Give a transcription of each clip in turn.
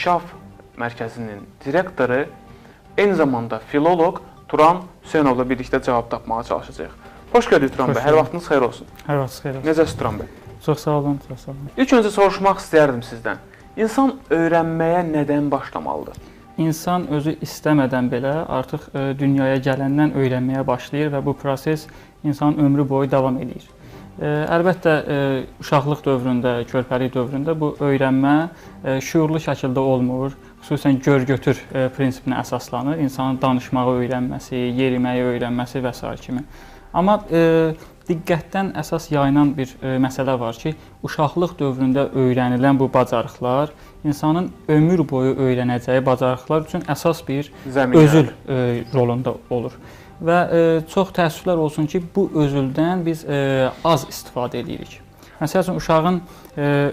İnkişaf Mərkəzinin direktoru, eyni zamanda filoloq Turan Hüseynovla birlikdə cavab tapmağa çalışacağıq. Xoş gördük Turan bəy, hər vaxtınız xeyir olsun. Hər vaxtınız xeyir olsun. Necəsiz Turan bəy? Çox sağ olun, çox sağ olun. İlk öncə soruşmaq istəyərdim sizdən. İnsan öyrənməyə nədən başlamalıdır? İnsan özü istəmədən belə artıq dünyaya gələndən öyrənməyə başlayır və bu proses insanın ömrü boyu davam edir. Əlbəttə, uşaqlıq dövründə, körpəlik dövründə bu öyrənmə şüurlu şəkildə olmur. Xüsusən gör-götür prinsipinə əsaslanır. İnsanın danışmağı öyrənməsi, yeriməyi öyrənməsi və s. kimi. Amma diqqətdən əsas yayılan bir məsələ var ki, uşaqlıq dövründə öyrənilən bu bacarıqlar insanın ömür boyu öyrənəcəyi bacarıqlar üçün əsas bir özül rolunda olur. Və çox təəssüflər olsun ki, bu özüldən biz az istifadə edirik. Məsəl üçün, uşağın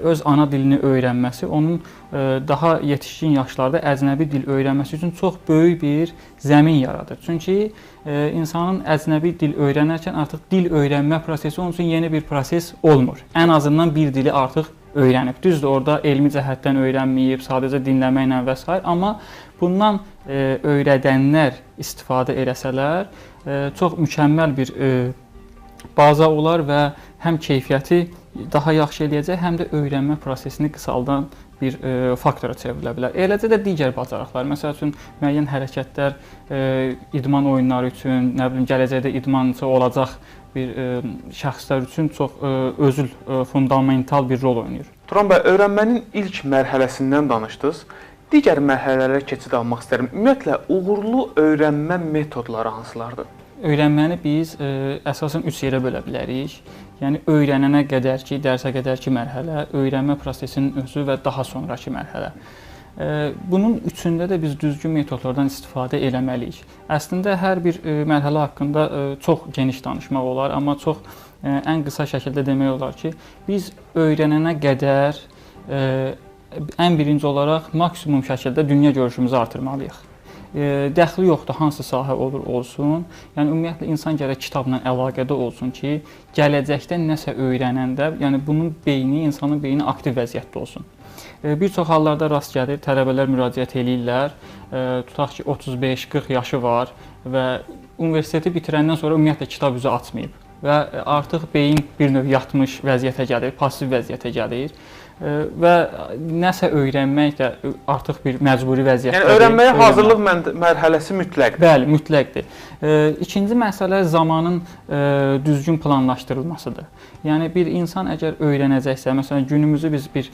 öz ana dilini öyrənməsi, onun daha yetişkin yaşlarda əcnəbi dil öyrənməsi üçün çox böyük bir zəmin yaradır. Çünki insanın əcnəbi dil öyrənərkən artıq dil öyrənmə prosesi onun üçün yeni bir proses olmur. Ən azından bir dili artıq öyrənib. Düzdür, orada elmi cəhətdən öyrənməyib, sadəcə dinləməklə və s. Amma bundan öyrədənlər istifadə eləsələr, çox mükəmməl bir baza olar və həm keyfiyyəti daha yaxşı eləyəcək, həm də öyrənmə prosesini qısaldan bir faktora çevrilə bilər. Eləcə də digər bacarıqlar, məsəl üçün müəyyən hərəkətlər idman oyunları üçün, nə bilim, gələcəkdə idmançı olacaq bir şəxslər üçün çox özül, fundamental bir rol oynayır. Turan bəy, öyrənmənin ilk mərhələsindən danışdınız. Digər mərhələlərə keçid almaq istəyirəm. Ümumiyyətlə, uğurlu öyrənmə metodları hansılardır? Öyrənməni biz əsasən 3 yerə bölə bilərik. Yəni, öyrənənə qədərki, dərsə qədərki mərhələ, öyrənmə prosesinin özü və daha sonraki mərhələ. Bunun üçündə də biz düzgün metodlardan istifadə eləməliyik. Əslində, hər bir mərhələ haqqında çox geniş danışmaq olar, amma çox ən qısa şəkildə demək olar ki, biz öyrənənə qədər ən birinci olaraq maksimum şəkildə dünya görüşümüzü artırmalıyıq. Dəxli yoxdur, hansı sahə olur olsun. Yəni, ümumiyyətlə, insan gərək kitabla əlaqədə olsun ki, gələcəkdə nəsə öyrənəndə, yəni bunun beyni, insanın beyni aktiv vəziyyətdə olsun. Bir çox hallarda rast gəlir, tələbələr müraciət eləyirlər, tutaq ki, 35-40 yaşı var və universiteti bitirəndən sonra ümumiyyətlə kitab üzü açmayıb və artıq beyin bir növ yatmış vəziyyətə gəlir, pasiv vəziyyətə gəlir və nəsə öyrənmək də artıq bir məcburi vəziyyətdir. Yəni, öyrənməyə hazırlıq mərhələsi mütləqdir. Bəli, mütləqdir. İkinci məsələ zamanın düzgün planlaşdırılmasıdır. Yəni, bir insan əgər öyrənəcəksə, məsələn, günümüzü biz bir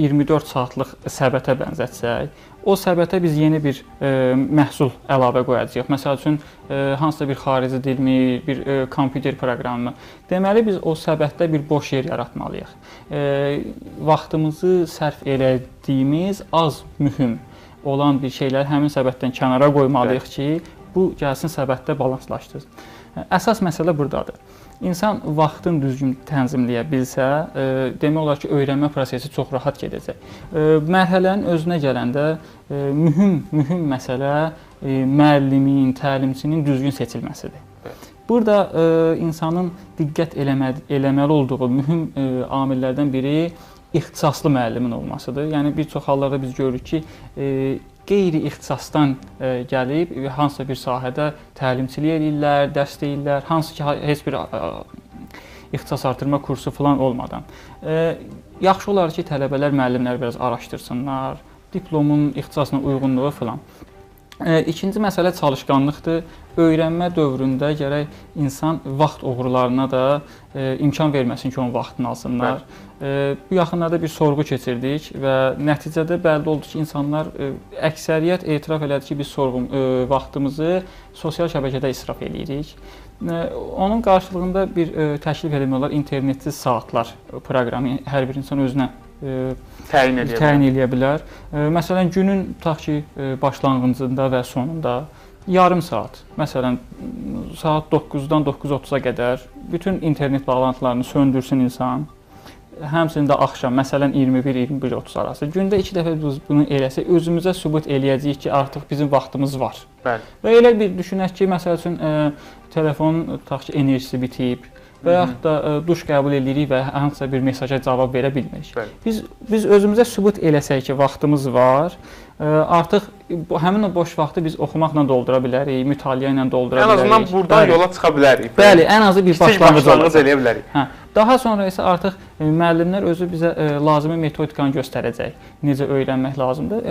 24 saatlıq səbətə bənzətsək, o səbətə biz yeni bir məhsul əlavə qoyacağıq. Məsəl üçün, hansısa bir xarici dilmi, bir kompüter proqramı. Deməli, biz o səbətdə bir boş yer yaratmalıyıq. Vaxtımızı sərf elədiyimiz az mühüm olan bir şeylər həmin səbətdən kənara qoymalıyıq ki, bu gəlsin səbətdə balanslaşdırsın. Əsas məsələ buradadır. İnsan vaxtın düzgün tənzimləyə bilsə, demək olar ki, öyrənmə prosesi çox rahat gedəcək. Mərhələnin özünə gələndə mühüm məsələ müəllimin, təlimçinin düzgün seçilməsidir. Burada insanın diqqət eləməli olduğu mühüm amillərdən biri ixtisaslı müəllimin olmasıdır. Yəni, bir çox hallarda biz görürük ki, qeyri-ixtisasdan gəlib hansısa bir sahədə təlimçilik edirlər, dərs deyirlər, hansı ki, heç bir ixtisas artırma kursu falan olmadan. Yaxşı olar ki, tələbələr, müəllimlər biraz araşdırsınlar, diplomun ixtisasına uyğunluğu falan. İkinci məsələ çalışqanlıqdır. Öyrənmə dövründə gərək insan vaxt oğrularına da imkan verməsin ki, onun vaxtını alsınlar. Bu yaxınlarda bir sorğu keçirdik və nəticədə bəlli oldu ki, insanlar əksəriyyət etiraf elədi ki, biz vaxtımızı sosial şəbəkədə israf eləyirik. Onun qarşılığında bir təklif eləmək olar internetsiz saatlar proqramı hər bir insan özünə təyin eləyə bilər. Məsələn, günün tutaq ki, başlanğıcında və sonunda yarım saat, məsələn, saat 9-dan 9:30-a qədər bütün internet bağlantılarını söndürsün insan. Həmçinin də axşam, məsələn, 21-21:30 arası. Gündə 2 dəfə biz bunu eləsək, özümüzə sübut eləyəcəyik ki, artıq bizim vaxtımız var. Bəli. Və elə bir düşünək ki, məsəl üçün, telefonun tutaq ki, enerjisi bitib, və yaxud da duş qəbul edirik və hansısa bir mesaja cavab verə bilmirik. Bəli. Biz özümüzə sübut eləsək ki, vaxtımız var, artıq həmin o boş vaxtı biz oxumaqla doldura bilərik, mütaliə ilə doldura bilərik. Ən azından buradan yola çıxa bilərik. Bəli, ən azı bir başlanğıc eləyə bilərik. Hə. Daha sonra isə artıq müəllimlər özü bizə lazımi metodikanı göstərəcək. Necə öyrənmək lazımdır.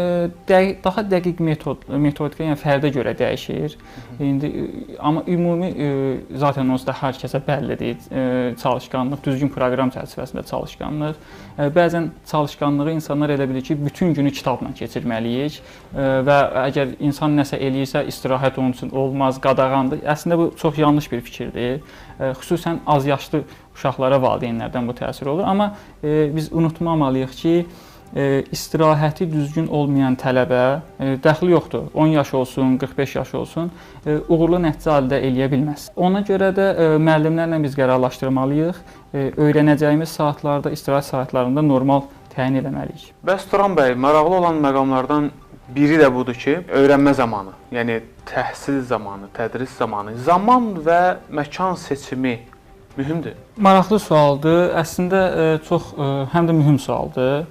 Daha dəqiq metodika, yəni fərdə görə dəyişir. İndi amma ümumi zaten onsuz da hər kəsə bəllidir. Çalışqanlıq, düzgün proqram çərçivəsində çalışqanlıq. Bəzən çalışqanlığı insanlar elə bilir ki, bütün günü kitabla keçirməliyik və əgər insan nəsə eləyirsə, istirahət onun üçün olmaz, qadağandır. Əslində bu çox yanlış bir fikirdir. Xüsusən az yaşlı uşaqlara valideynlərdən bu təsir olur. Amma biz unutmamalıyıq ki, istirahəti düzgün olmayan tələbə dəxli yoxdur. 10 yaş olsun, 45 yaş olsun, uğurlu nəticə əldə eləyə bilməz. Ona görə də müəllimlərlə biz qərarlaşdırmalıyıq. Öyrənəcəyimiz saatlarda, istirahət saatlarında normal təyin etməliyik. Bəs Turan bəy, maraqlı olan məqamlardan biri də budur ki, öyrənmə zamanı, yəni təhsil zamanı, tədris zamanı, zaman və məkan seçimi mühümdür. Maraqlı sualdır. Əslində çox həm də mühüm sualdır.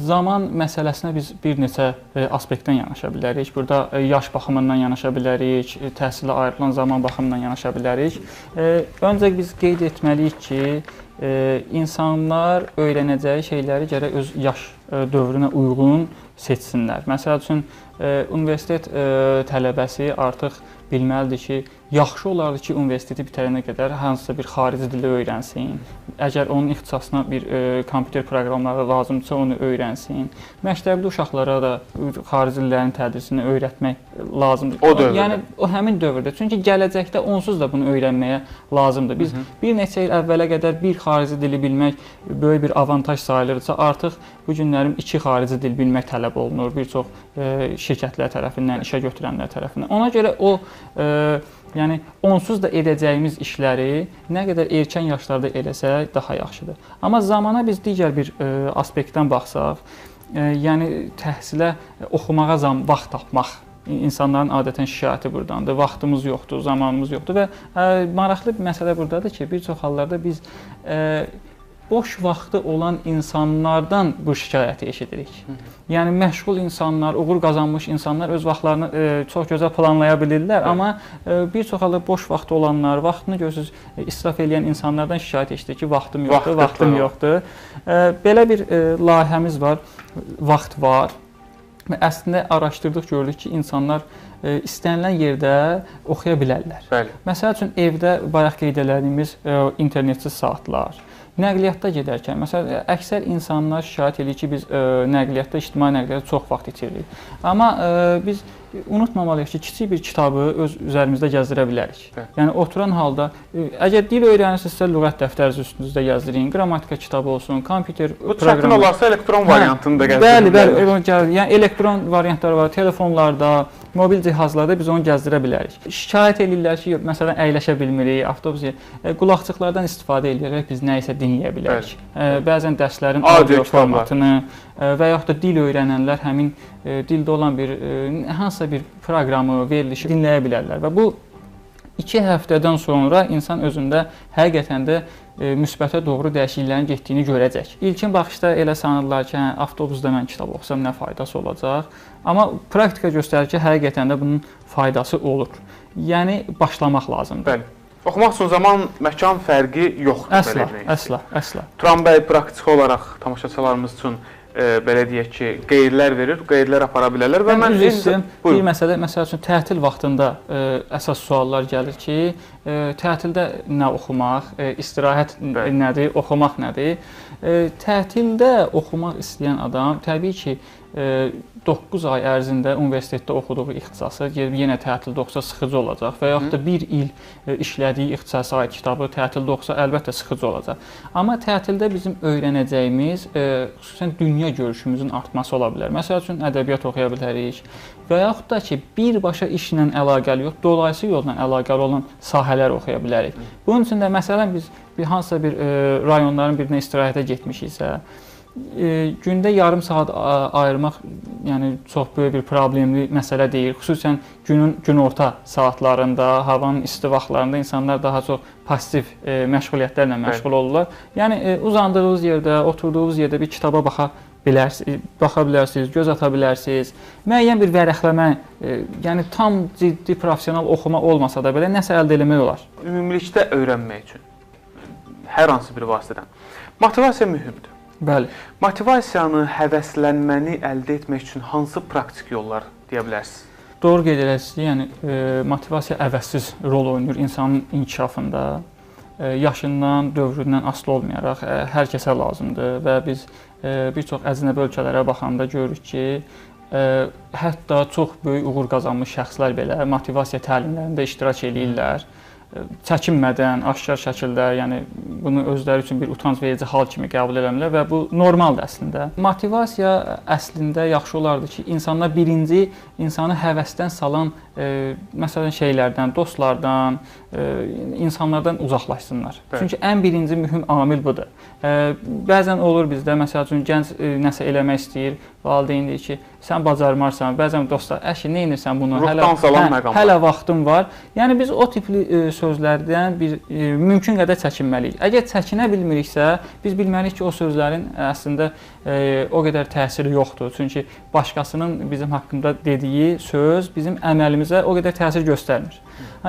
Zaman məsələsinə biz bir neçə aspektdən yanaşa bilərik. Burada yaş baxımından yanaşa bilərik, təhsilə ayrılan zaman baxımından yanaşa bilərik. Öncə biz qeyd etməliyik ki, insanlar öyrənəcəyi şeyləri gərək öz yaş dövrünə uyğun seçsinlər. Məsəl üçün, universitet tələbəsi artıq bilməlidir ki, yaxşı olardı ki, universiteti bitirənə qədər hansısa bir xarici dili öyrənsin. Əgər onun ixtisasına bir kompüter proqramları lazımdırsa, onu öyrənsin. Məktəbli uşaqlara da xarici dillərin tədrisini öyrətmək lazımdır. O dövrdə. Yəni, o həmin dövrdə. Çünki gələcəkdə onsuz da bunu öyrənməyə lazımdır. Biz bir neçə il əvvələ qədər bir xarici dili bilmək böyük bir avantaj sayılırsa, artıq bu günlərin 2 xarici dil bilmək tələb olunur. Bir çox şirkətlər tərəfindən, işə götürənlər tərəfindən. Ona görə o yəni onsuz da edəcəyimiz işləri nə qədər erkən yaşlarda eləsək daha yaxşıdır. Amma zamana biz digər bir aspektdən baxsaq, yəni təhsilə, oxumağa vaxt tapmaq. İnsanların adətən şikayəti burdandır. Vaxtımız yoxdur, zamanımız yoxdur və maraqlı bir məsələ burdadır ki, bir çox hallarda biz boş vaxtı olan insanlardan bu şikayəti eşidirik. Yəni məşğul insanlar, uğur qazanmış insanlar öz vaxtlarını çox gözəl planlaya bilirlər, amma bir çox halda boş vaxtı olanlar, vaxtını gözsüz israf edən insanlardan şikayət eşidir ki, vaxtım yoxdur, vaxtım yoxdur. Belə bir layihəmiz var, vaxt var. Və əslində araşdırdıq, gördük ki, insanlar istənilən yerdə oxuya bilərlər. Bəli. Məsəl üçün, evdə bayaq qeyd edədiyimiz internetsiz saatlar, nəqliyyatda gedərkən, məsələn, əksər insanlar şikayət edir ki, biz nəqliyyatda, ictimai nəqliyyatda çox vaxt itiririk. Amma biz unutmamalıyıq ki, kiçik bir kitabı öz üzərimizdə gəzdirə bilərik. Yəni, oturan halda, əgər dil öyrənirsinizsə, lüğət dəftərinizi üstünüzdə gəzdirin, qrammatika kitabı olsun, kompüter proqramı. Bu çətin olarsa elektron variantını da gəzdirin. Bəli, yəni elektron variantları var, telefonlarda, mobil cihazlarda biz onu gəzdirə bilərik. Şikayət edirlər ki, məsələn, əyləşə bilmirik, avtobus qulaqçıqlardan istifadə edərək biz nə isə dinləyə bilərik. Bəzən dərslərin audio formatını və yaxud da dil öyrənənlər həmin dildə olan bir hansısa bir proqramı, verilişi dinləyə bilərlər və bu 2 həftədən sonra insan özündə həqiqətən də müsbətə doğru dəyişikliklərin getdiyini görəcək. İlkin baxışda elə sanırlar ki, avtobusda mən kitab oxusam nə faydası olacaq? Amma praktika göstərir ki, həqiqətən də bunun faydası olur. Yəni, başlamaq lazımdır. Bəli. Oxumaq üçün zaman, məkan fərqi yoxdur. Əsla. Turan bəy praktiki olaraq tamaşaçılarımız üçün belə deyək ki, qeydlər verir, qeydlər apara bilərlər və mən bir məsələ, məsəl üçün tətil vaxtında əsas suallar gəlir ki, tətildə nə oxumaq, istirahət nədir, oxumaq nədir? Tətildə oxumaq istəyən adam təbii ki, 9 ay ərzində universitetdə oxuduğu ixtisası yenə tətildə oxusa sıxıcı olacaq və yaxud da 1 il işlədiyi ixtisasa aid kitabı tətildə oxusa əlbəttə sıxıcı olacaq. Amma tətildə bizim öyrənəcəyimiz xüsusən dünya görüşümüzün artması ola bilər. Məsəl üçün ədəbiyyat oxuya bilərik və yaxud da ki, birbaşa işlə əlaqəli yox, dolayısı yolla əlaqəli olan sahələr oxuya bilərik. Bunun üçün də məsələn biz hansısa bir rayonların birinə istirahətə getmişiksə, Gündə yarım saat ayırmaq yəni çox böyük bir problemli məsələ deyil. Xüsusən günün günorta saatlarında, havanın isti vaxtlarında insanlar daha çox pasiv məşğuliyyətlərlə məşğul olurlar. Yəni uzandığınız yerdə, oturduğunuz yerdə bir kitaba baxa bilərsiniz, göz ata bilərsiniz. Müəyyən bir vərəqləmə, yəni tam ciddi professional oxuma olmasa da belə nəsə əldə etmək olar. Ümumilikdə öyrənmək üçün hər hansı bir vasitədən motivasiya mühümdür. Bəli. Motivasiyanı, həvəslənməni əldə etmək üçün hansı praktik yollar deyə bilərsiniz? Doğru qeyd edirsiniz. Yəni motivasiya əvəzsiz rol oynayır insanın inkişafında. Yaşından, dövründən asılı olmayaraq hər kəsə lazımdır və biz bir çox əcnəbi ölkələrə baxanda görürük ki, hətta çox böyük uğur qazanmış şəxslər belə motivasiya təlimlərində iştirak edirlər. Çəkinmədən, aşkar şəkildə, yəni bunu özləri üçün bir utanc verici hal kimi qəbul edirlər və bu normaldır əslində. Motivasiya əslində yaxşı olardı ki, insanlar birinci insanı həvəsdən salan məsələn şeylərdən, dostlardan, insanlardan uzaqlaşsınlar. Çünki ən birinci mühüm amil budur. Bəzən olur bizdə, məsəl üçün gənc nəsə eləmək istəyir, valideyn deyir ki, sən bacarmarsan, bəzən dostlar, əşi, nə edirsən bunu? Hələ vaxtım var. Yəni biz o tipli sözlərdən mümkün qədər çəkinməliyik. Əgər çəkinə bilmiriksə, biz bilməliyik ki, o sözlərin əslində o qədər təsiri yoxdur. Çünki başqasının bizim haqqında dediyi söz bizim əməlimizə o qədər təsir göstərmir.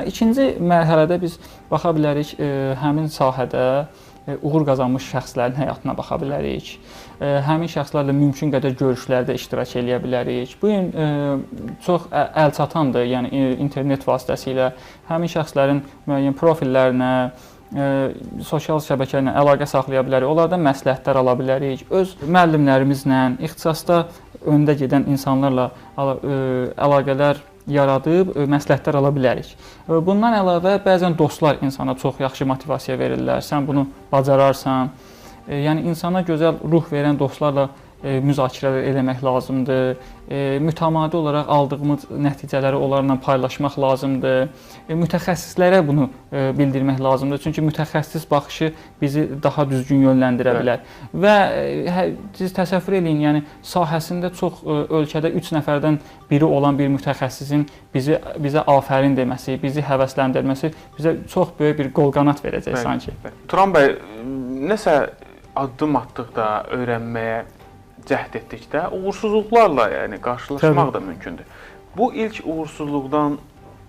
İkinci mərhələdə biz baxa bilərik həmin sahədə uğur qazanmış şəxslərin həyatına baxa bilərik. Həmin şəxslərlə mümkün qədər görüşlərdə iştirak edə bilərik. Bu gün çox əlçatandır, yəni internet vasitəsilə həmin şəxslərin müəyyən profillərinə, sosial şəbəkələrlə əlaqə saxlaya bilərik. Onlardan məsləhətlər ala bilərik. Öz müəllimlərimizlə, ixtisasda öndə gedən insanlarla əlaqələr yaradıb məsləhətlər ala bilərik. Bundan əlavə bəzən dostlar insana çox yaxşı motivasiya verirlər. Sən bunu bacararsan. Yəni insana gözəl ruh verən dostlarla müzakirələr eləmək lazımdır. Mütəmadi olaraq aldığımız nəticələri onlarla paylaşmaq lazımdır. Mütəxəssislərə bunu bildirmək lazımdır. Çünki mütəxəssis baxışı bizi daha düzgün yönləndirə bilər. Və siz təsəvvür eləyin, yəni sahəsində çox ölkədə 3 nəfərdən biri olan bir mütəxəssisin bizə afərin deməsi, bizi həvəsləndirməsi bizə çox böyük bir qol-qanat verəcək sanki. Turan bəy, nəsə addım atdıqda, öyrənməyə cəhd etdikdə uğursuzluqlarla yəni qarşılaşmaq da mümkündür. Bu ilk uğursuzluqdan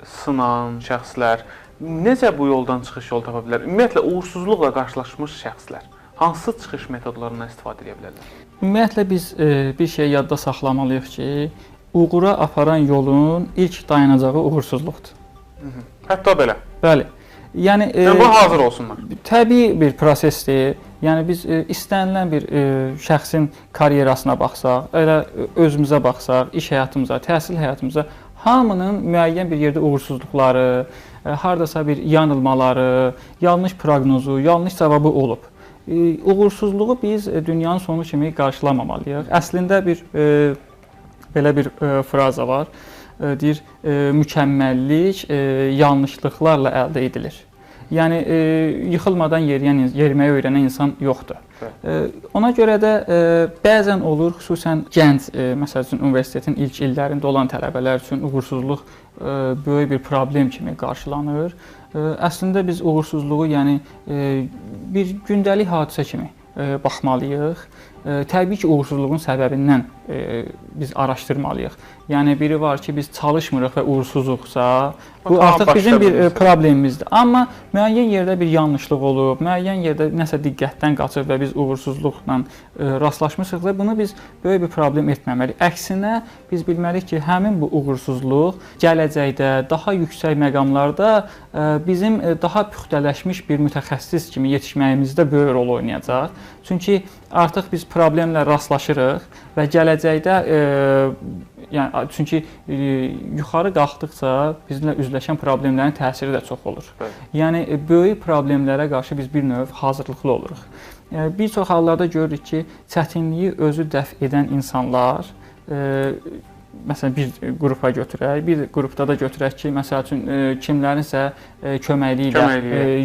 sınan şəxslər necə bu yoldan çıxış yolu tapa bilər? Ümumiyyətlə uğursuzluqla qarşılaşmış şəxslər hansı çıxış metodlarından istifadə edə bilərlər? Ümumiyyətlə biz bir şey yadda saxlamalıyıq ki, uğura aparan yolun ilk dayanacağı uğursuzluqdur. Hətta belə. Bəli. Yəni buna hazır olsunlar. Təbii bir prosesdir. Yəni biz istənilən bir şəxsin karyerasına baxsaq, elə özümüzə baxsaq, iş həyatımıza, təhsil həyatımıza hamının müəyyən bir yerdə uğursuzluqları, hardasa bir yanılmaları, yanlış proqnozu, yanlış cavabı olub. Uğursuzluğu biz dünyanın sonu kimi qarşılamamalıyıq. Əslində belə bir fraza var. Deyir, mükəmməllik yanlışlıqlarla əldə edilir. Yəni yıxılmadan yeriməyi öyrənən insan yoxdur. Ona görə də bəzən olur, xüsusən gənc, məsəl üçün universitetin ilk illərində olan tələbələr üçün uğursuzluq böyük bir problem kimi qarşılanır. Əslində biz uğursuzluğu yəni bir gündəlik hadisə kimi baxmalıyıq. Təbii ki, uğursuzluğun səbəbindən biz araşdırmalıyıq. Yəni biri var ki, biz çalışmırıq və uğursuzuqsa, bu artıq bizim bir problemimizdir. Amma müəyyən yerdə bir yanlışlıq olub, müəyyən yerdə nəsə diqqətdən qaçıb və biz uğursuzluqla rastlaşmışıqsa, bunu biz böyük bir problem etməməliyik. Əksinə, biz bilməliyik ki, həmin bu uğursuzluq gələcəkdə daha yüksək məqamlarda bizim daha püxtələşmiş bir mütəxəssis kimi yetişməyimizdə böyük rol oynayacaq. Çünki artıq biz problemlə rastlaşırıq və gələcəkdə çünki yuxarı qalxdıqca bizlə üzləşən problemlərin təsiri də çox olur. Yəni böyük problemlərə qarşı biz bir növ hazırlıqlı oluruq. Bir çox hallarda görürük ki, çətinliyi özü dəf edən insanlar məsələn bir qrupa götürək, bir qrupda da götürək ki, məsəl üçün kimlərinsə köməkliyi ilə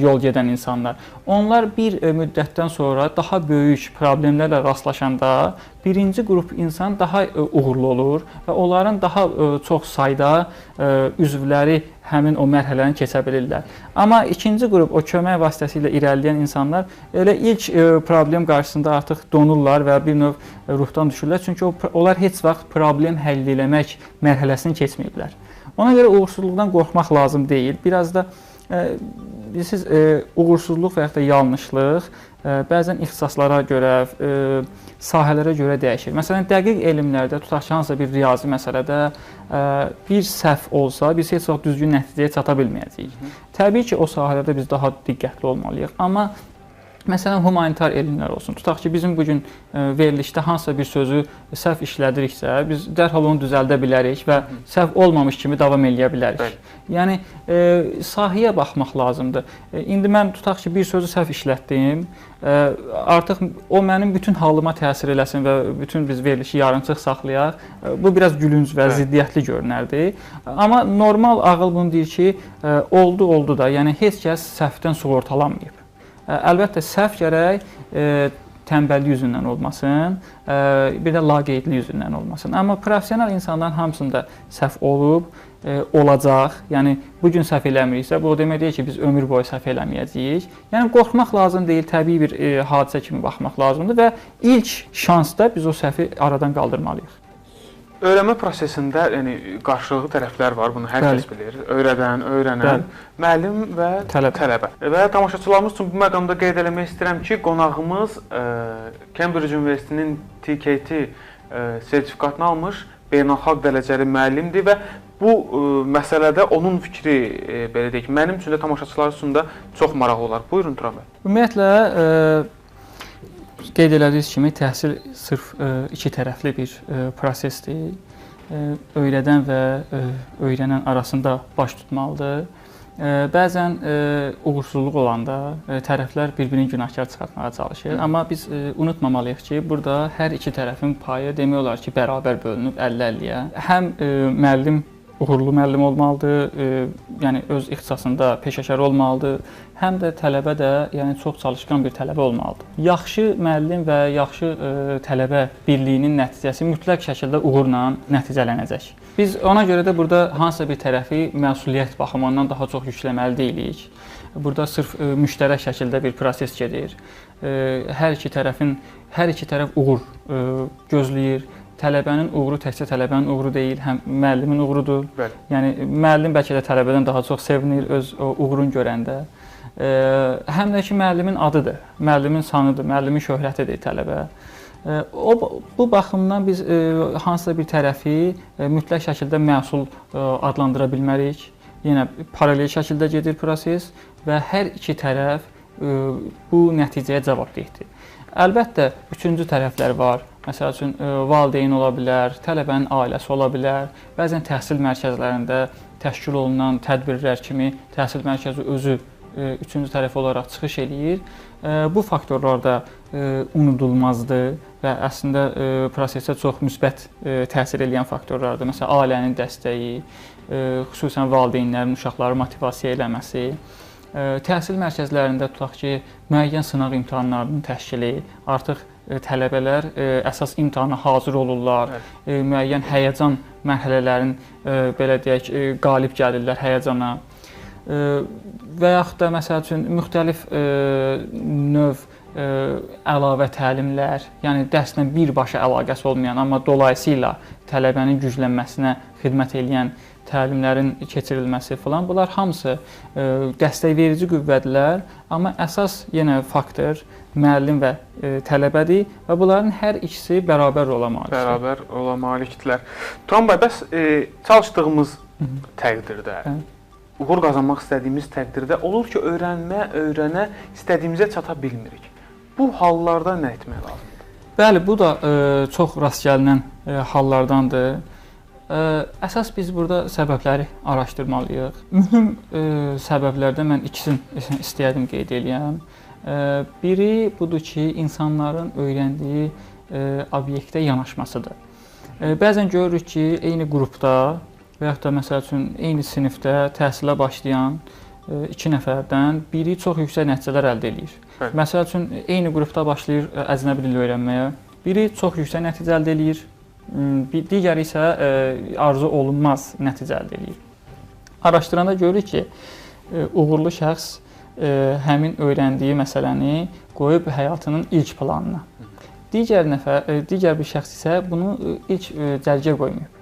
yol gedən insanlar. Onlar bir müddətdən sonra daha böyük problemlərlə rastlaşanda birinci qrup insan daha uğurlu olur və onların daha çox sayda üzvləri həmin o mərhələni keçə bilirlər. Amma ikinci qrup, o kömək vasitəsilə irəliləyən insanlar elə ilk problem qarşısında artıq donurlar və bir növ ruhdan düşürlər. Çünki onlar heç vaxt problem həll eləmək mərhələsini keçməyiblər. Ona görə uğursuzluqdan qorxmaq lazım deyil. Biraz da bilirsiniz, uğursuzluq və ya da yanlışlıq bəzən ixtisaslara görə, sahələrə görə dəyişir. Məsələn, dəqiq elmlərdə, tutaq ki, hansısa bir riyazi məsələdə bir səhv olsa, biz heç vaxt düzgün nəticəyə çata bilməyəcəyik. Təbii ki, o sahələrdə biz daha diqqətli olmalıyıq. Amma məsələn, humanitar elmlər olsun. Tutaq ki, bizim bugün verilişdə hansısa bir sözü səhv işlədiriksə, biz dərhal onu düzəldə bilərik və səhv olmamış kimi davam eləyə bilərik. Yəni, sahəyə baxmaq lazımdır. İndi mən tutaq ki, bir sözü səhv işlətdim, artıq o mənim bütün halıma təsir eləsin və bütün biz verilişi yarımçıq saxlayaq. Bu biraz gülünc və ziddiyyətli görünərdi. Amma normal ağıl bunu deyir ki, oldu da, yəni heç kəs səhvdən sığortalanmayıb. Əlbəttə, səhv gərək tənbəllik üzündən olmasın, bir də laqeydlik üzündən olmasın. Amma professional insanların hamısında səhv olub, olacaq. Yəni, bugün səhv eləmiriksə, bu o demək deyil ki, biz ömür boyu səhv eləməyəcəyik. Yəni, qorxmaq lazım deyil, təbii bir hadisə kimi baxmaq lazımdır və ilk şansda biz o səhvi aradan qaldırmalıyıq. Öyrənmə prosesində qarşılıqlı tərəflər var, bunu hər kəs bilir. Öyrədən, öyrənən, müəllim və tələbə. Və tamaşaçılarımız üçün bu məqamda qeyd eləmək istəyirəm ki, qonağımız Cambridge Universitetinin TKT sertifikatını almış beynəlxalq dərəcəli müəllimdir və bu məsələdə onun fikri, belə deyək, mənim üçün də tamaşaçılar üçün də çox maraqlı olar. Buyurun, Turan bəy. Ümumiyyətlə, qeyd elədiyiniz kimi, təhsil sırf iki tərəfli bir prosesdir. Öyrədən və öyrənən arasında baş tutmalıdır. Bəzən uğursuzluq olanda tərəflər bir-birini günahkar çıxartmağa çalışır. Amma biz unutmamalıyıq ki, burada hər iki tərəfin payı demək olar ki, bərabər bölünüb 50-50-yə. Həm müəllim uğurlu müəllim olmalıdır, yəni öz ixtisasında peşəkar olmalıdır. Həm də tələbə də, yəni çox çalışqan bir tələbə olmalıdır. Yaxşı müəllim və yaxşı tələbə birliyinin nəticəsi mütləq şəkildə uğurla nəticələnəcək. Biz ona görə də burada hansısa bir tərəfi məsuliyyət baxımından daha çox yükləməli deyilik. Burada sırf müştərək şəkildə bir proses gedir. Hər iki tərəf uğur gözləyir. Tələbənin uğuru təkcə tələbənin uğuru deyil, həm müəllimin uğurudur. Yəni, müəllim bəlkə də tələbədən daha çox sevinir öz uğurunu görəndə. Həm də ki, müəllimin adıdır, müəllimin sanıdır, müəllimin şöhrətidir tələbə. Bu baxımdan biz hansısa bir tərəfi mütləq şəkildə məsul adlandıra bilmərik. Yenə paralel şəkildə gedir proses və hər iki tərəf bu nəticəyə cavabdehdir. Əlbəttə, üçüncü tərəflər var. Məsəl üçün, valideyn ola bilər, tələbənin ailəsi ola bilər. Bəzən təhsil mərkəzlərində təşkil olunan tədbirlər kimi təhsil mərkəzi özü üçüncü tərəf olaraq çıxış eləyir. Bu faktorlar da unudulmazdır və əslində prosesə çox müsbət təsir edən faktorlardır. Məsələn, ailənin dəstəyi, xüsusən valideynlərin uşaqları motivasiya eləməsi, təhsil mərkəzlərində tutaq ki, müəyyən sınaq imtahanlarının təşkili, artıq tələbələr əsas imtahana hazır olurlar, müəyyən həyəcan mərhələlərin, belə deyək, qalib gəlirlər həyəcana və yaxud da, məsəl üçün, müxtəlif növ əlavə təlimlər, yəni dərslə birbaşa əlaqəsi olmayan, amma dolayısıyla tələbənin güclənməsinə xidmət edən təlimlərin keçirilməsi filan, bunlar hamısı dəstək verici qüvvədirlər, amma əsas yenə faktor müəllim və tələbədir və bunların hər ikisi bərabər rola malikdir. Bərabər rola malikdirlər. Turan bəy, bəs çalışdığımız təqdirdə, uğur qazanmaq istədiyimiz təqdirdə olur ki, öyrənə istədiyimizə çata bilmirik. Bu hallarda nə etmək lazımdır? Bəli, bu da çox rast gəlinən hallardandır. Əsas biz burada səbəbləri araşdırmalıyıq. Mühüm səbəblərdən mən ikisini istəyərdim qeyd edəyəm. Biri budur ki, insanların öyrəndiyi obyektə yanaşmasıdır. Bəzən görürük ki, eyni qrupda və yaxud da məsəl üçün eyni sinifdə təhsilə başlayan 2 nəfərdən biri çox yüksək nəticələr əldə edir. Bəli. Məsəl üçün eyni qrupda başlayır əcnəbi dil öyrənməyə. Biri çox yüksək nəticə əldə edir, digəri isə arzu olunmaz nəticə əldə edir. Araşdıranda görürük ki, uğurlu şəxs həmin öyrəndiyi məsələni qoyub həyatının ilk planına. Digər bir şəxs isə bunu ilk cərgə qoymayıb.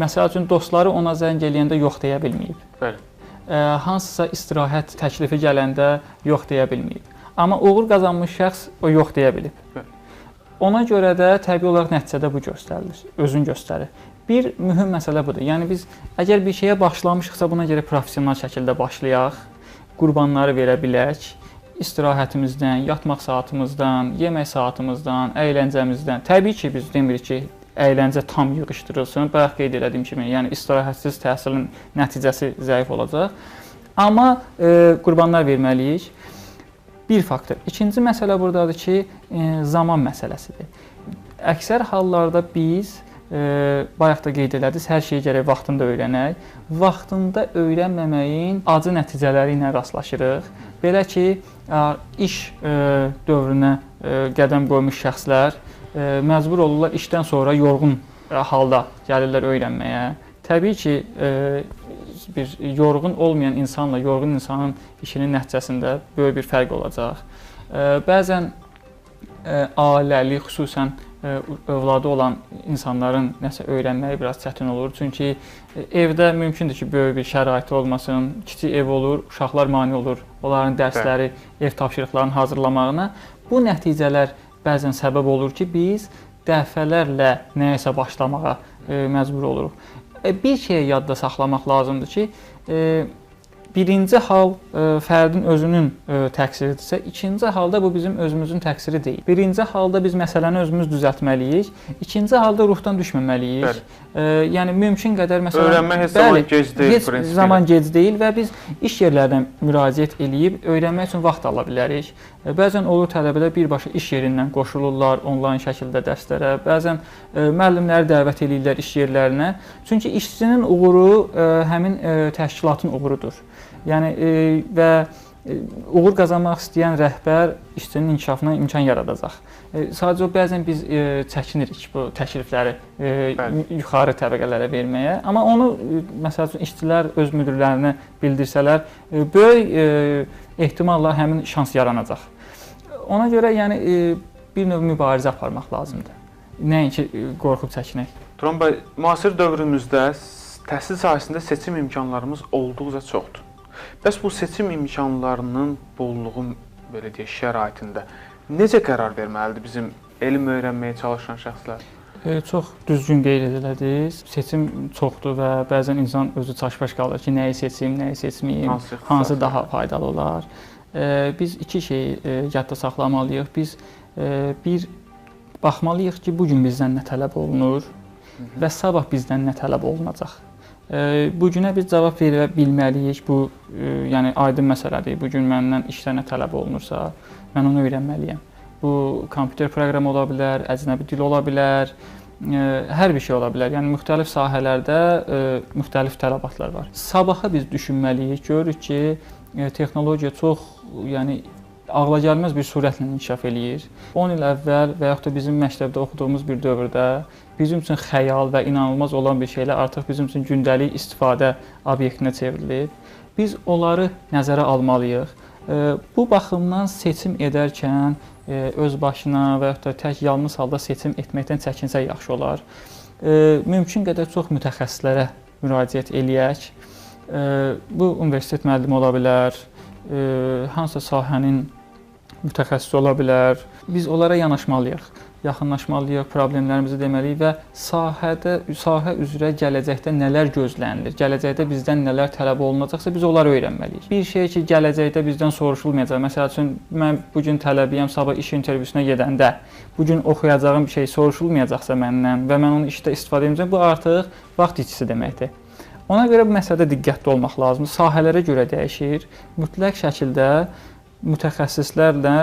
Məsəl üçün dostları ona zəng eləyəndə yox deyə bilməyib. Bəli. Hansısa istirahət təklifi gələndə yox deyə bilməyib. Amma uğur qazanmış şəxs o yox deyə bilib. Bəli. Ona görə də təbii olaraq nəticədə bu göstərilir, özünü göstərir. Bir mühüm məsələ budur. Yəni biz əgər bir şeyə başlamışıqsa buna görə professional şəkildə başlayaq, qurbanları verə bilək. İstirahətimizdən, yatmaq saatımızdan, yemək saatımızdan, əyləncəmizdən. Təbii ki, biz demirik ki, əyləncə tam yığışdırılsın. Bayaq qeyd etdiyim kimi, yəni istirahətsiz təhsilin nəticəsi zəif olacaq. Amma qurbanlar verməliyik. Bir faktor. İkinci məsələ buradadır ki, zaman məsələsidir. Əksər hallarda biz bayaq da qeyd elədiniz, hər şeyi gərək vaxtında öyrənək. Vaxtında öyrənməməyin acı nəticələri ilə rastlaşırıq. Belə ki, iş dövrünə qədəm qoymuş şəxslər məcbur olurlar işdən sonra yorğun halda gəlirlər öyrənməyə. Təbii ki, bir yorğun olmayan insanla yorğun insanın işinin nəticəsində böyük bir fərq olacaq. Bəzən ailəli, xüsusən övladı olan insanların nəsə öyrənməyi biraz çətin olur. Çünki evdə mümkündür ki, böyük bir şəraiti olmasın, kiçik ev olur, uşaqlar mane olur, onların dərsləri, ev tapşırıqlarını hazırlamağına. Bu nəticələr bəzən səbəb olur ki, biz dəfələrlə nəyəsə başlamağa məcbur oluruq. Bir şeyi yadda saxlamaq lazımdır ki, birinci hal fərdin özünün təqsiridirsə, ikinci halda bu bizim özümüzün təqsiri deyil. Birinci halda biz məsələni özümüz düzəltməliyik, ikinci halda ruhdan düşməməliyik. Yəni mümkün qədər məsələn öyrənmək heç zaman gec deyil, heç zaman gec deyil və biz iş yerlərindən müraciət eləyib öyrənmək üçün vaxt ala bilərik. Bəzən olur tələbələr birbaşa iş yerindən qoşulurlar onlayn şəkildə dərslərə. Bəzən müəllimləri dəvət edirlər iş yerlərinə. Çünki işçinin uğuru həmin təşkilatın uğurudur. Yəni və uğur qazanmaq istəyən rəhbər işçinin inkişafına imkan yaradacaq. Sadəcə bəzən biz çəkinirik bu təklifləri yuxarı təbəqələrə verməyə. Amma onu məsəl üçün işçilər öz müdirlərinə bildirsələr, böyük ehtimalla həmin şans yaranacaq. Ona görə yəni bir növ mübarizə aparmaq lazımdır. Nəinki qorxub çəkinək. Turan bəy, müasir dövrümüzdə təhsil sahəsində seçim imkanlarımız olduqca çoxdur. Bəs bu seçim imkanlarının bolluğu belə deyək şəraitində necə qərar verməlidir bizim elm öyrənməyə çalışan şəxslər? Çox düzgün qeyd edildiniz. Seçim çoxdur və bəzən insan özü çaşbaş qalır ki, nəyi seçim, nəyi seçməyim, hansı daha faydalı olar. Biz iki şeyi yadda saxlamalıyıq. Biz bir baxmalıyıq ki, bu gün bizdən nə tələb olunur və sabah bizdən nə tələb olunacaq. Bu günə biz cavab verə bilməliyik. Bu yəni aydın məsələdir. Bu gün məndən işdə nə tələb olunursa, mən onu öyrənməliyəm. Bu kompüter proqramı ola bilər, əcnəbi dil ola bilər, hər bir şey ola bilər. Yəni müxtəlif sahələrdə müxtəlif tələbatlar var. Sabaha biz düşünməliyik. Görürük ki, texnologiya çox yəni ağlagəlməz bir sürətlə inkişaf eləyir. 10 il əvvəl və yaxud da bizim məktəbdə oxuduğumuz bir dövrdə bizim üçün xəyal və inanılmaz olan bir şeylər artıq bizim üçün gündəlik istifadə obyektinə çevrilib. Biz onları nəzərə almalıyıq. Bu baxımdan seçim edərkən öz başına və yaxud da tək yalnız halda seçim etməkdən çəkinsə yaxşı olar. Mümkün qədər çox mütəxəssislərə müraciət eləyək. Bu universitet müəllimi ola bilər, hansısa sahənin mütəxəssisi ola bilər. Biz onlara yanaşmalıyıq, yaxınlaşmalıyıq, problemlərimizi deməliyik və sahə üzrə gələcəkdə nələr gözlənilir, gələcəkdə bizdən nələr tələb olunacaqsa biz onları öyrənməliyik. Bir şey ki, gələcəkdə bizdən soruşulmayacaq. Məsəl üçün, mən bugün tələbiyəm, sabah iş intervyusuna gedəndə bugün oxuyacağım bir şey soruşulmayacaqsa məndən və mən onu işdə istifadə edəcəm, bu artıq vaxt itkisi deməkdir. Ona görə bu məsələdə diqqətli olmaq lazımdır. Sahələrə görə dəyişir. Mütləq şəkildə mütəxəssislərlə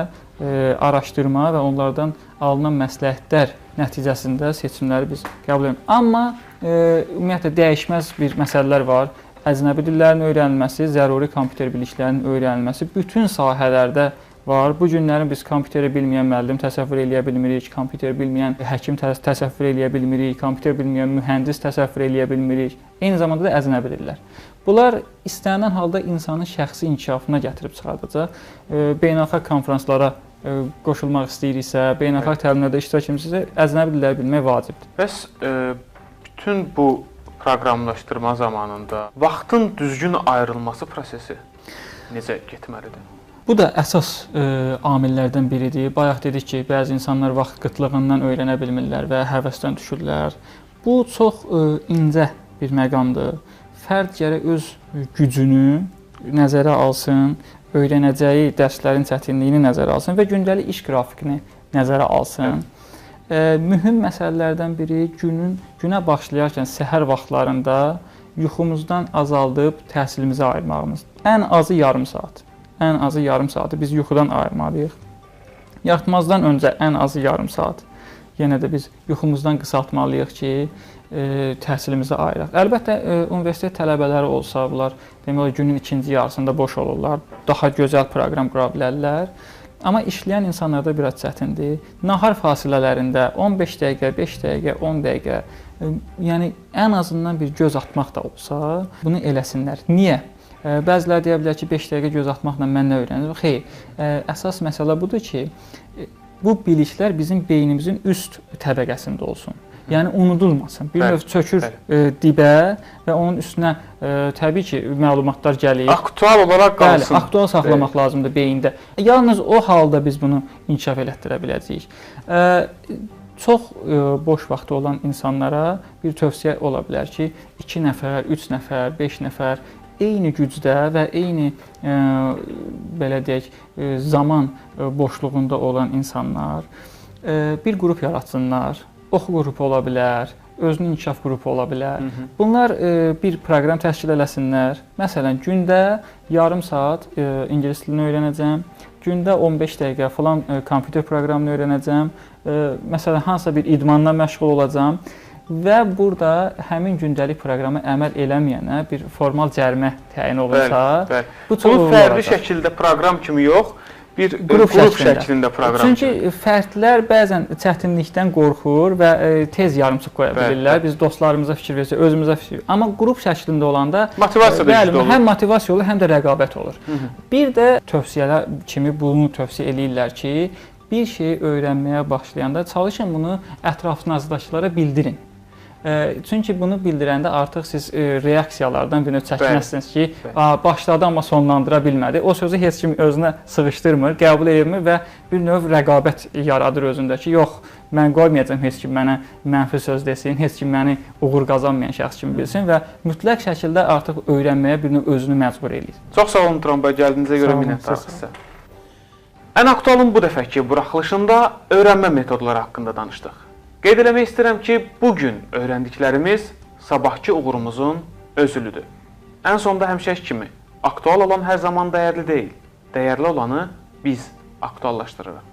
araşdırma və onlardan alınan məsləhətlər nəticəsində seçimləri biz qəbul edirik. Amma ümumiyyətlə dəyişməz bir məsələlər var. Əcnəbi dillərin öyrənilməsi, zəruri kompüter biliklərinin öyrənilməsi bütün sahələrdə var. Bu günlərin biz kompüteri bilməyən müəllim təsəvvür eləyə bilmirik, kompüteri bilməyən həkim təsəvvür eləyə bilmirik, kompüteri bilməyən mühəndis təsəvvür eləyə bilmirik. Eyni zamanda da əcnəbi dillər. Bunlar istənilən halda insanın şəxsi inkişafına gətirib çıxardacaq. Beynəlxalq konfranslara qoşulmaq istəyiriksə, beynəlxalq təlimlərdə iştirak etmirsə, əcnəbi dilləri bilmək vacibdir. Bəs bütün bu proqramlaşdırma zamanında vaxtın düzgün ayrılması prosesi necə getməlidir? Bu da əsas amillərdən biridir. Bayaq dedik ki, bəzi insanlar vaxt qıtlığından öyrənə bilmirlər və həvəsdən düşürlər. Bu çox incə bir məqamdır. Fərd gərək öz gücünü nəzərə alsın, öyrənəcəyi dərslərin çətinliyini nəzərə alsın və gündəlik iş qrafikini nəzərə alsın. Mühüm məsələlərdən biri günə başlayarkən səhər vaxtlarında yuxumuzdan azaldıb təhsilimizə ayırmağımız. Ən azı yarım saat. Ən azı yarım saatı biz yuxudan ayırmalıyıq. Yatmazdan öncə ən azı yarım saat. Yenə də biz yuxumuzdan qısaltmalıyıq ki, təhsilimizə ayıraq. Əlbəttə, universitet tələbələri olsa, bunlar demək olar günün ikinci yarısında boş olurlar. Daha gözəl proqram qura bilərlər. Amma işləyən insanlarda biraz çətindir. Nahar fasilələrində 15 dəqiqə, 5 dəqiqə, 10 dəqiqə, yəni ən azından bir göz atmaq da olsa, bunu eləsinlər. Niyə? Bəziləri deyə bilər ki, 5 dəqiqə göz atmaqla mən nə öyrənirəm? Xeyr, əsas məsələ budur ki, bu biliklər bizim beynimizin üst təbəqəsində olsun. Yəni unudulmasın. Bir növ çökür dibə və onun üstünə təbii ki, məlumatlar gəlir. Aktual olaraq qalsın. Bəli, aktual saxlamaq lazımdır beyində. Yalnız o halda biz bunu inkişaf elətdirə biləcəyik. Çox boş vaxtı olan insanlara bir tövsiyə ola bilər ki, 2 nəfər, 3 nəfər, 5 nəfər eyni gücdə və eyni belə deyək, zaman boşluğunda olan insanlar bir qrup yaratsınlar. Oxu qrupu ola bilər, özünün inkişaf qrupu ola bilər. Bunlar bir proqram təşkil eləsinlər. Məsələn, gündə yarım saat ingilis dilini öyrənəcəm. Gündə 15 dəqiqə falan kompüter proqramını öyrənəcəm. Məsələn, hansısa bir idmanla məşğul olacam. Və burada həmin gündəlik proqramı əməl eləməyənə bir formal cərimə təyin olunsa, bu fərdi şəkildə proqram kimi yox, bir qrup şəklində proqram. Çünki fərdlər bəzən çətinlikdən qorxur və tez yarımçıq qoya bilirlər. Biz dostlarımıza fikir versək, özümüzə fikir. Amma qrup şəklində olanda motivasiya da olur. Həm motivasiya olur, həm də rəqabət olur. Bir də tövsiyələr kimi bunu tövsiyə eləyirlər ki, bir şeyi öyrənməyə başlayanda çalışın bunu ətrafınızdakılara bildirin. Çünki bunu bildirəndə artıq siz reaksiyalardan bir növ çəkinərsiniz ki, başladı amma sonlandıra bilmədi. O sözü heç kim özünə sığışdırmır, qəbul etmir və bir növ rəqabət yaradır özündə ki, yox, mən qoymayacağam heç kim mənə mənfi söz desin, heç kim məni uğur qazanmayan şəxs kimi bilsin və mütləq şəkildə artıq öyrənməyə bir növ özünü məcbur eləyir. Çox sağ olun Turan bəy, gəldiyinizə görə minnətdarıq sizə. Ən aktualın bu dəfəki buraxılışında öyrənmə metodları haqqında danışdıq. Qeyd eləmək istəyirəm ki, bugün öyrəndiklərimiz sabahki uğurumuzun özülüdür. Ən sonda həmişəki kimi, aktual olan hər zaman dəyərli deyil. Dəyərli olanı biz aktuallaşdırırıq.